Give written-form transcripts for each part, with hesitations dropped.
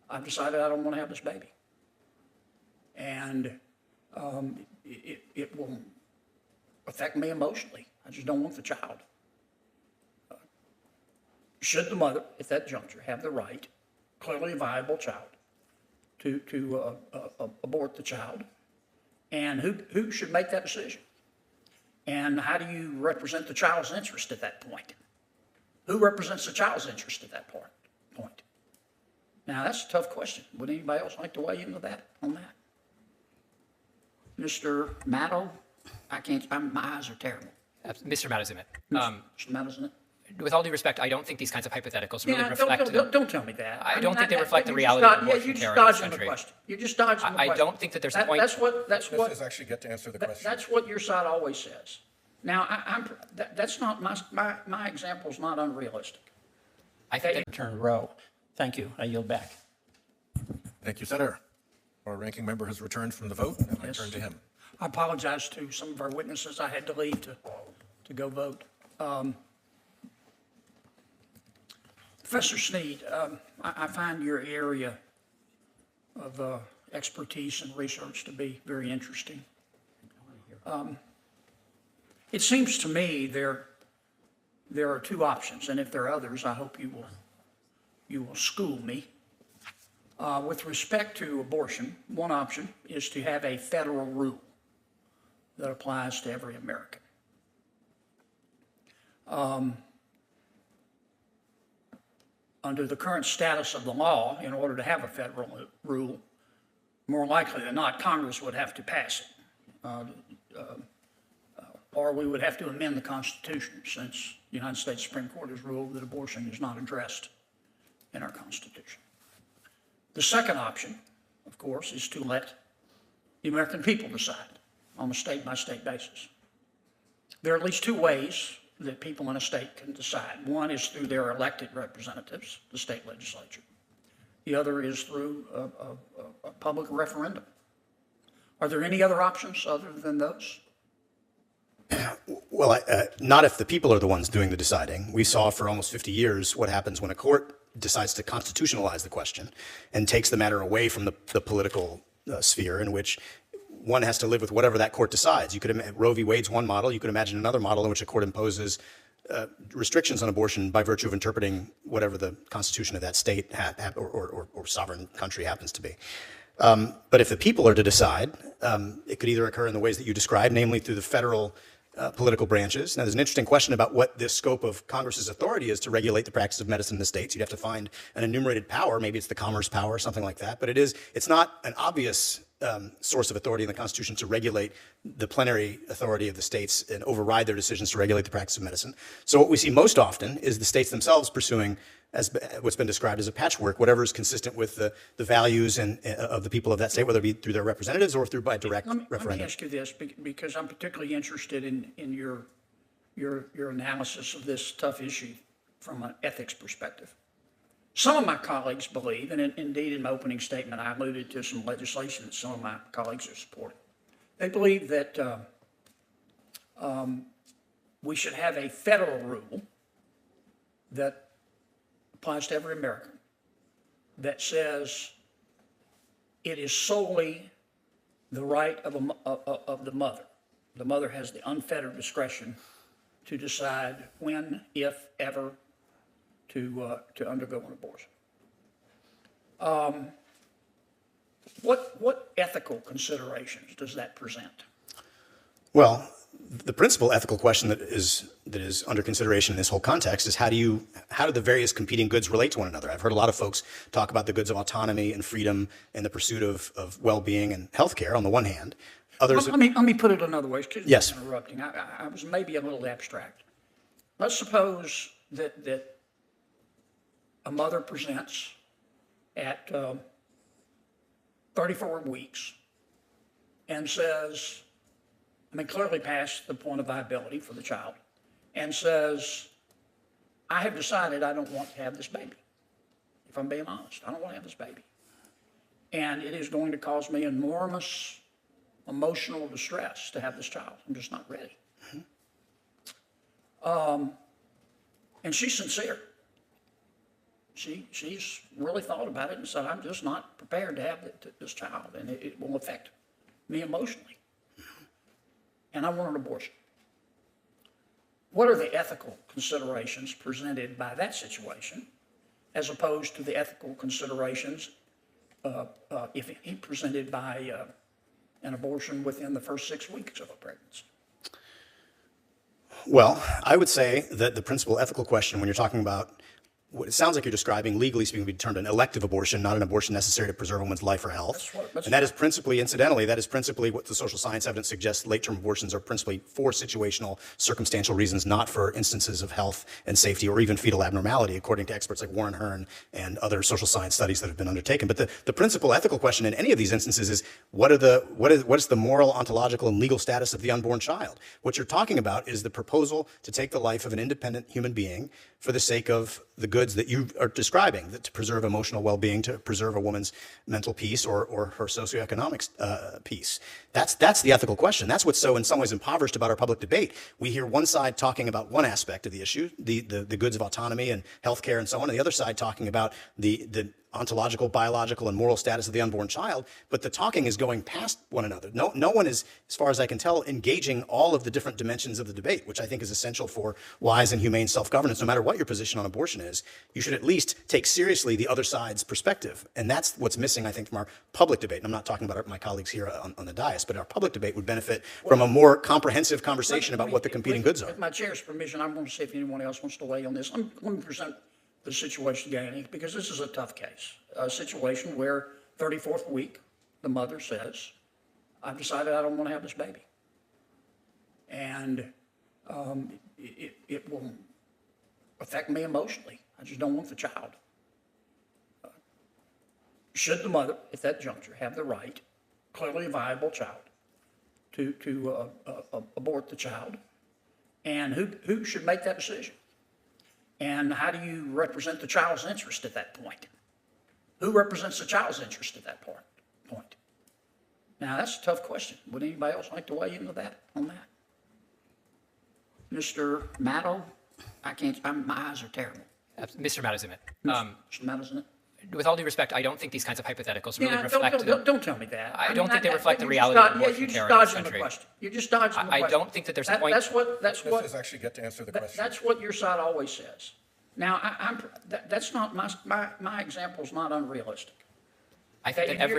I've decided I don't want to have this baby. And it will affect me emotionally. I just don't want the child. Should the mother, at that juncture, have the right, clearly a viable child, to abort the child? And who should make that decision? And how do you represent the child's interest at that point? Who represents the child's interest at that point? Now, that's a tough question. Would anybody else like to weigh into that, on that? Mr. Matto? My eyes are terrible. Mr. Matto's in it. Mr. Matto's in it? With all due respect, I don't think these kinds of hypotheticals really reflect... Don't tell me that. I don't think they reflect the reality of abortion care in this country. You're just dodging the question. I don't think that there's a point... Witnesses actually get to answer the question. That's what your side always says. Now, that's not, my example's not unrealistic. I think that... Turn row. Thank you. I yield back. Thank you, Senator. Our ranking member has returned from the vote, and I turn to him. I apologize to some of our witnesses. I had to leave to go vote. Professor Sneed, I find your area of expertise and research to be very interesting. It seems to me there are two options, and if there are others, I hope you will school me. With respect to abortion, one option is to have a federal rule that applies to every American. Under the current status of the law, in order to have a federal rule, more likely than not, Congress would have to pass it. Or we would have to amend the Constitution, since the United States Supreme Court has ruled that abortion is not addressed in our Constitution. The second option, of course, is to let the American people decide on a state-by-state basis. There are at least two ways that people in a state can decide. One is through their elected representatives, the state legislature. The other is through a public referendum. Are there any other options other than those? Well, not if the people are the ones doing the deciding. We saw for almost 50 years what happens when a court decides to constitutionalize the question and takes the matter away from the political sphere, in which one has to live with whatever that court decides. You could Roe v. Wade's one model. You could imagine another model in which a court imposes restrictions on abortion by virtue of interpreting whatever the constitution of that state or sovereign country happens to be. But if the people are to decide, it could either occur in the ways that you described, namely through the federal political branches. Now, there's an interesting question about what the scope of Congress's authority is to regulate the practice of medicine in the states. You'd have to find an enumerated power. Maybe it's the commerce power or something like that. But it's not an obvious source of authority in the Constitution to regulate the plenary authority of the states and override their decisions to regulate the practice of medicine. So what we see most often is the states themselves pursuing, as what's been described as a patchwork, whatever is consistent with the values of the people of that state, whether it be through their representatives or through by direct referendum. Let me ask you this, because I'm particularly interested in your analysis of this tough issue from an ethics perspective. Some of my colleagues believe, and indeed in my opening statement I alluded to some legislation that some of my colleagues are supporting. They believe that we should have a federal rule that applies to every American that says it is solely the right of the mother. The mother has the unfettered discretion to decide when, if ever, to undergo an abortion. What ethical considerations does that present? Well, the principal ethical question that is under consideration in this whole context is how do the various competing goods relate to one another? I've heard a lot of folks talk about the goods of autonomy and freedom and the pursuit of well-being and healthcare on the one hand. Others. Let me put it another way. Excuse me Yes. for interrupting. I was maybe a little abstract. Let's suppose that a mother presents at 34 weeks and says, clearly past the point of viability for the child, and says, I have decided I don't want to have this baby. If I'm being honest, I don't want to have this baby. And it is going to cause me enormous emotional distress to have this child. I'm just not ready. And she's sincere. she's really thought about it and said, I'm just not prepared to have this child, and it will affect me emotionally. And I want an abortion. What are the ethical considerations presented by that situation as opposed to the ethical considerations if he presented by an abortion within the first 6 weeks of a pregnancy? Well, I would say that the principal ethical question when you're talking about what it sounds like you're describing, legally speaking, would be termed an elective abortion, not an abortion necessary to preserve a woman's life or health. And that is principally, incidentally, that is principally what the social science evidence suggests. Late-term abortions are principally for situational, circumstantial reasons, not for instances of health and safety or even fetal abnormality, according to experts like Warren Hearn and other social science studies that have been undertaken. But the principal ethical question in any of these instances is what is the moral, ontological, and legal status of the unborn child? What you're talking about is the proposal to take the life of an independent human being for the sake of the goods that you are describing, that to preserve emotional well-being, to preserve a woman's mental peace or her socioeconomic peace. That's the ethical question. That's what's so in some ways impoverished about our public debate. We hear one side talking about one aspect of the issue, the goods of autonomy and healthcare and so on, and the other side talking about the ontological, biological, and moral status of the unborn child, but the talking is going past one another. No one is, as far as I can tell, engaging all of the different dimensions of the debate, which I think is essential for wise and humane self-governance. No matter what your position on abortion is, you should at least take seriously the other side's perspective. And that's what's missing, I think, from our public debate. And I'm not talking about my colleagues here on the dais, but our public debate would benefit from a more comprehensive conversation about what the competing goods are. With my chair's permission, I'm going to see if anyone else wants to weigh on this. Let me present the situation again, because this is a tough case. A situation where 34th week, the mother says, I've decided I don't want to have this baby. And it will affect me emotionally. I just don't want the child. Should the mother, at that juncture, have the right, clearly a viable child, to abort the child? And who should make that decision? And how do you represent the child's interest at that point? Who represents the child's interest at that point? Now, that's a tough question. Would anybody else like to weigh into that, on that? Mr. Matto? My eyes are terrible. Mr. Madison, Mr. Matto, isn't it? with all due respect, I don't think these kinds of hypotheticals really reflect. Don't tell me that. I don't think they reflect the reality of abortion care in this country. You're just dodging the question. I don't think that there's a point. That's what. This is actually get to answer the question. That's what your side always says. Now, that's not my example's not unrealistic. I think that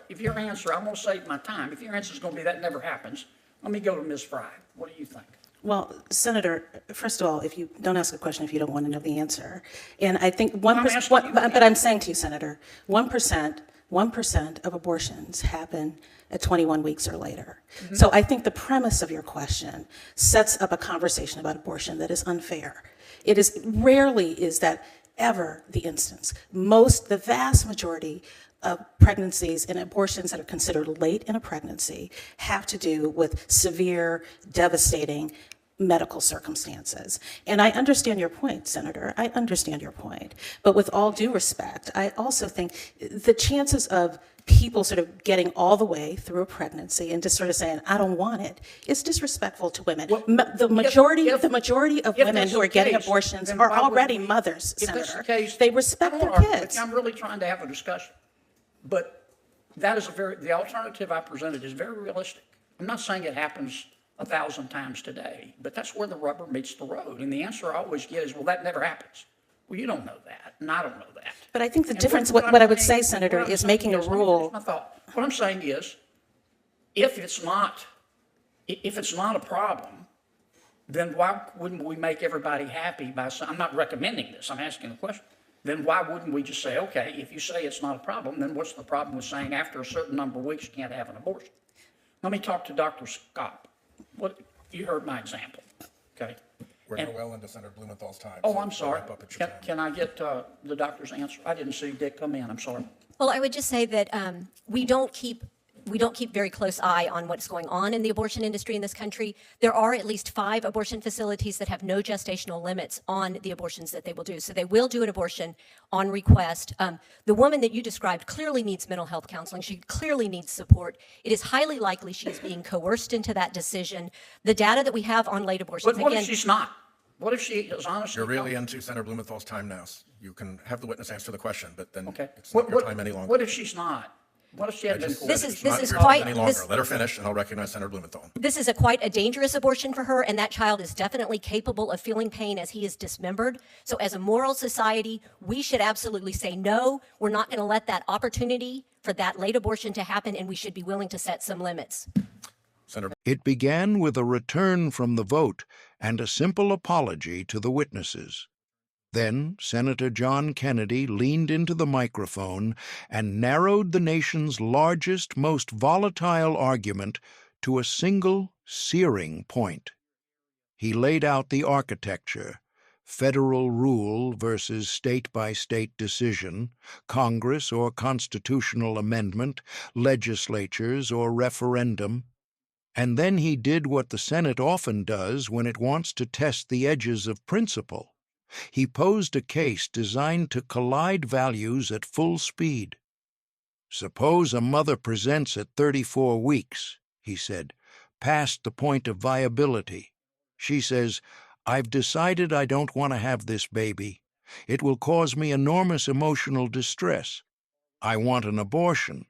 If your answer, I'm going to save my time. If your answer is going to be that never happens, let me go to Ms. Fry. What do you think? Well, Senator, first of all, if you don't ask a question if you don't want to know the answer, and I think 1%, but I'm saying to you, Senator, 1% of abortions happen at 21 weeks or later. Mm-hmm. So I think the premise of your question sets up a conversation about abortion that is unfair. It is rarely is that ever the instance. The vast majority of pregnancies and abortions that are considered late in a pregnancy have to do with severe, devastating medical circumstances. And I understand your point, Senator. I understand your point. But with all due respect, I also think the chances of people sort of getting all the way through a pregnancy and just sort of saying, I don't want it, is disrespectful to women. Well, the majority of women who are getting abortions are already mothers, Senator. They respect their kids. I'm really trying to have a discussion. But that is the alternative I presented is very realistic. I'm not saying it happens 1,000 times today, but that's where the rubber meets the road. And the answer I always get is, well, that never happens. Well, you don't know that, and I don't know that. But I think the difference, what I would say, Senator, is making a rule. What I'm saying is, if it's not a problem, then why wouldn't we make everybody happy by saying, I'm not recommending this, I'm asking the question. Then why wouldn't we just say, okay, if you say it's not a problem, then what's the problem with saying after a certain number of weeks you can't have an abortion? Let me talk to Dr. Scott. You heard my example, okay? We're now well into Senator Blumenthal's time. Oh, so I'm sorry. wrap up at your time. Can I get the doctor's answer? I didn't see Dick come in. I'm sorry. Well, I would just say that we don't keep very close eye on what's going on in the abortion industry in this country. There are at least 5 abortion facilities that have no gestational limits on the abortions that they will do. So they will do an abortion on request. The woman that you described clearly needs mental health counseling. She clearly needs support. It is highly likely she is being coerced into that decision. The data that we have on late abortions, But what if she's not? What if she is honestly? You're really into Senator Blumenthal's time now. You can have the witness answer the question, but then Okay. it's not your time any longer. What if she's not? What if she had been? This It's is not your time quite- any longer. this- Let her finish, and I'll recognize Senator Blumenthal. This is quite a dangerous abortion for her, and that child is definitely capable of feeling pain as he is dismembered. So as a moral society, we should absolutely say, no, we're not going to let that opportunity for that late abortion to happen, and we should be willing to set some limits. Senator, It began with a return from the vote and a simple apology to the witnesses. Then Senator John Kennedy leaned into the microphone and narrowed the nation's largest, most volatile argument to a single, searing point. He laid out the architecture: federal rule versus state-by-state decision, Congress or constitutional amendment, legislatures or referendum. And then he did what the Senate often does when it wants to test the edges of principle. He posed a case designed to collide values at full speed. Suppose a mother presents at 34 weeks, he said, past the point of viability. She says, "I've decided I don't want to have this baby. It will cause me enormous emotional distress. I want an abortion."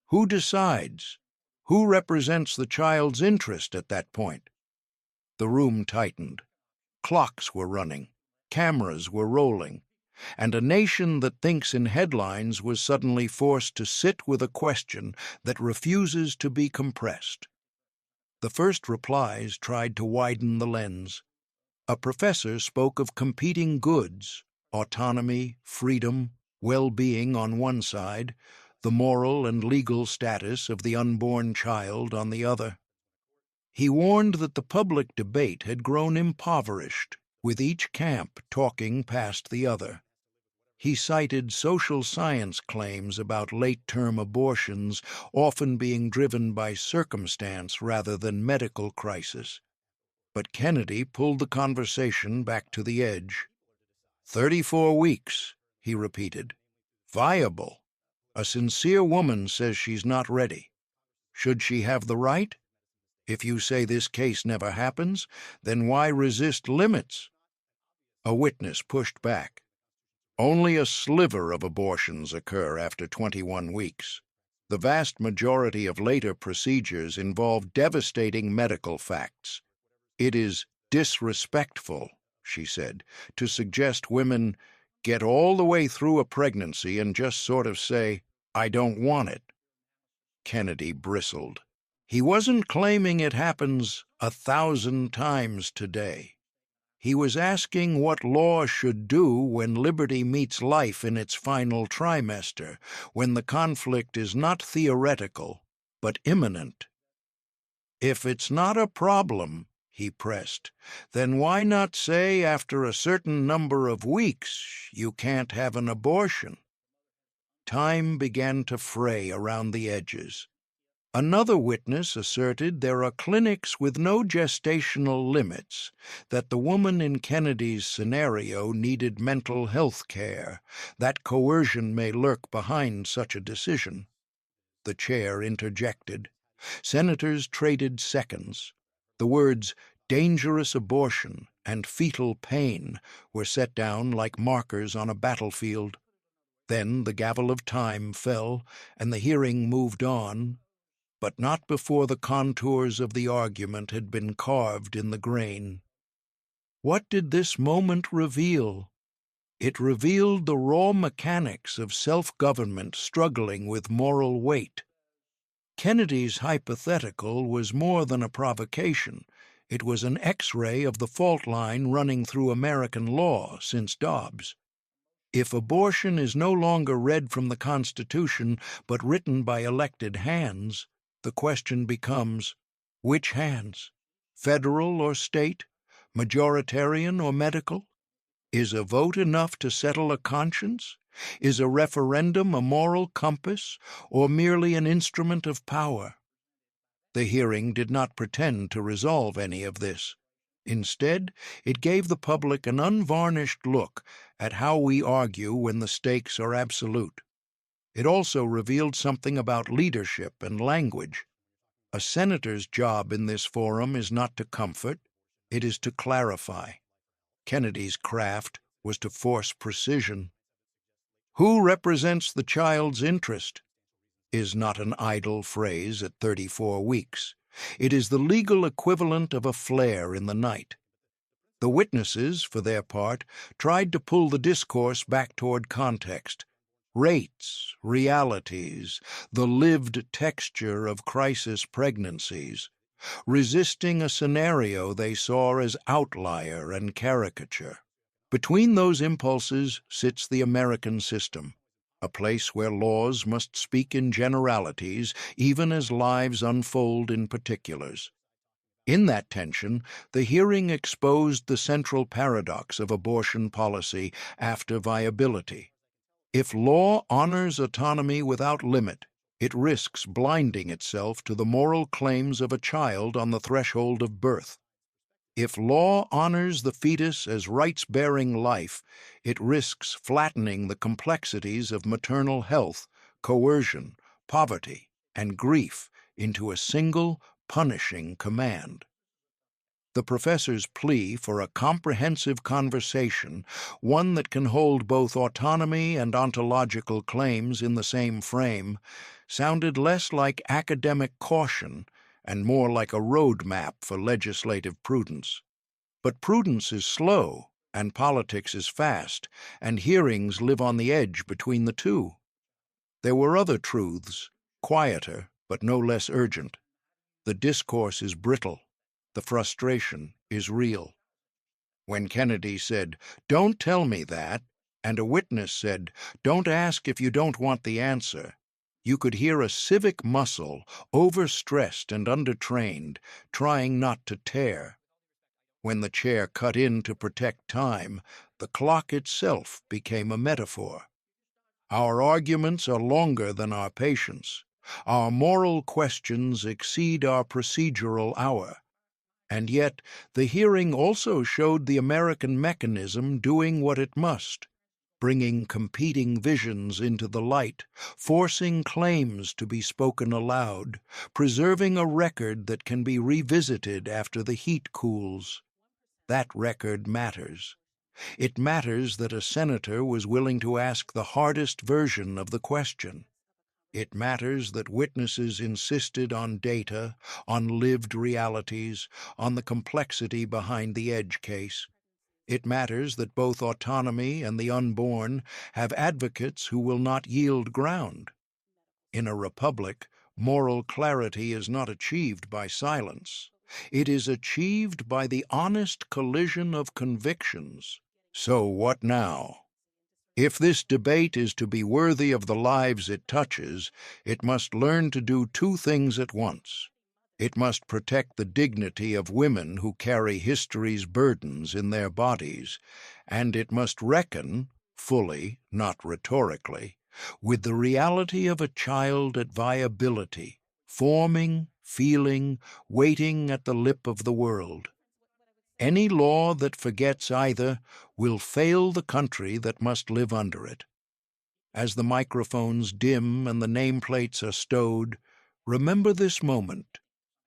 Who decides? Who represents the child's interest at that point? The room tightened. Clocks were running. Cameras were rolling. And a nation that thinks in headlines was suddenly forced to sit with a question that refuses to be compressed. The first replies tried to widen the lens. A professor spoke of competing goods: autonomy, freedom, well-being on one side, the moral and legal status of the unborn child on the other. He warned that the public debate had grown impoverished, with each camp talking past the other. He cited social science claims about late-term abortions often being driven by circumstance rather than medical crisis. But Kennedy pulled the conversation back to the edge. 34 weeks, he repeated. Viable. A sincere woman says she's not ready. Should she have the right? If you say this case never happens, then why resist limits? A witness pushed back. Only a sliver of abortions occur after 21 weeks. The vast majority of later procedures involve devastating medical facts. It is disrespectful, she said, to suggest women get all the way through a pregnancy and just sort of say, "I don't want it." Kennedy bristled. He wasn't claiming it happens 1,000 times today. He was asking what law should do when liberty meets life in its final trimester, when the conflict is not theoretical, but imminent. If it's not a problem, he pressed, then why not say after a certain number of weeks you can't have an abortion? Time began to fray around the edges. Another witness asserted there are clinics with no gestational limits, that the woman in Kennedy's scenario needed mental health care, that coercion may lurk behind such a decision. The chair interjected. Senators traded seconds. The words dangerous abortion and fetal pain were set down like markers on a battlefield. Then the gavel of time fell, and the hearing moved on, but not before the contours of the argument had been carved in the grain. What did this moment reveal? It revealed the raw mechanics of self-government struggling with moral weight. Kennedy's hypothetical was more than a provocation. It was an X-ray of the fault line running through American law since Dobbs. If abortion is no longer read from the Constitution but written by elected hands, the question becomes, which hands? Federal or state? Majoritarian or medical? Is a vote enough to settle a conscience? Is a referendum a moral compass, or merely an instrument of power? The hearing did not pretend to resolve any of this. Instead, it gave the public an unvarnished look at how we argue when the stakes are absolute. It also revealed something about leadership and language. A senator's job in this forum is not to comfort, it is to clarify. Kennedy's craft was to force precision. Who represents the child's interest is not an idle phrase at 34 weeks. It is the legal equivalent of a flare in the night. The witnesses, for their part, tried to pull the discourse back toward context. Rates, realities, the lived texture of crisis pregnancies, resisting a scenario they saw as outlier and caricature. Between those impulses sits the American system, a place where laws must speak in generalities even as lives unfold in particulars. In that tension, the hearing exposed the central paradox of abortion policy after viability. If law honors autonomy without limit, it risks blinding itself to the moral claims of a child on the threshold of birth. If law honors the fetus as rights-bearing life, it risks flattening the complexities of maternal health, coercion, poverty, and grief into a single, punishing command. The professor's plea for a comprehensive conversation, one that can hold both autonomy and ontological claims in the same frame, sounded less like academic caution and more like a roadmap for legislative prudence. But prudence is slow, and politics is fast, and hearings live on the edge between the two. There were other truths, quieter but no less urgent. The discourse is brittle. The frustration is real. When Kennedy said, "Don't tell me that," and a witness said, "Don't ask if you don't want the answer," you could hear a civic muscle, overstressed and undertrained, trying not to tear. When the chair cut in to protect time, the clock itself became a metaphor. Our arguments are longer than our patience. Our moral questions exceed our procedural hour. And yet, the hearing also showed the American mechanism doing what it must, bringing competing visions into the light, forcing claims to be spoken aloud, preserving a record that can be revisited after the heat cools. That record matters. It matters that a senator was willing to ask the hardest version of the question. It matters that witnesses insisted on data, on lived realities, on the complexity behind the edge case. It matters that both autonomy and the unborn have advocates who will not yield ground. In a republic, moral clarity is not achieved by silence. It is achieved by the honest collision of convictions. So what now? If this debate is to be worthy of the lives it touches, it must learn to do two things at once. It must protect the dignity of women who carry history's burdens in their bodies, and it must reckon, fully, not rhetorically, with the reality of a child at viability, forming, feeling, waiting at the lip of the world. Any law that forgets either will fail the country that must live under it. As the microphones dim and the nameplates are stowed, remember this moment: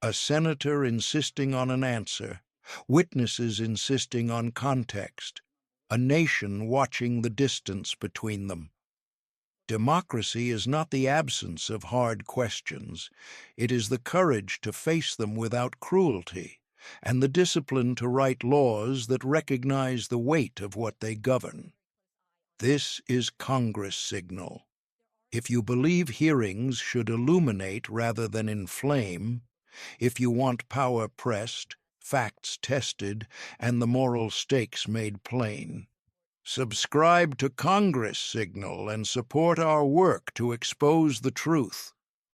a senator insisting on an answer, witnesses insisting on context, a nation watching the distance between them. Democracy is not the absence of hard questions. It is the courage to face them without cruelty, and the discipline to write laws that recognize the weight of what they govern. This is Congress' signal. If you believe hearings should illuminate rather than inflame, if you want power pressed, facts tested, and the moral stakes made plain, subscribe to Congress' signal and support our work to expose the truth.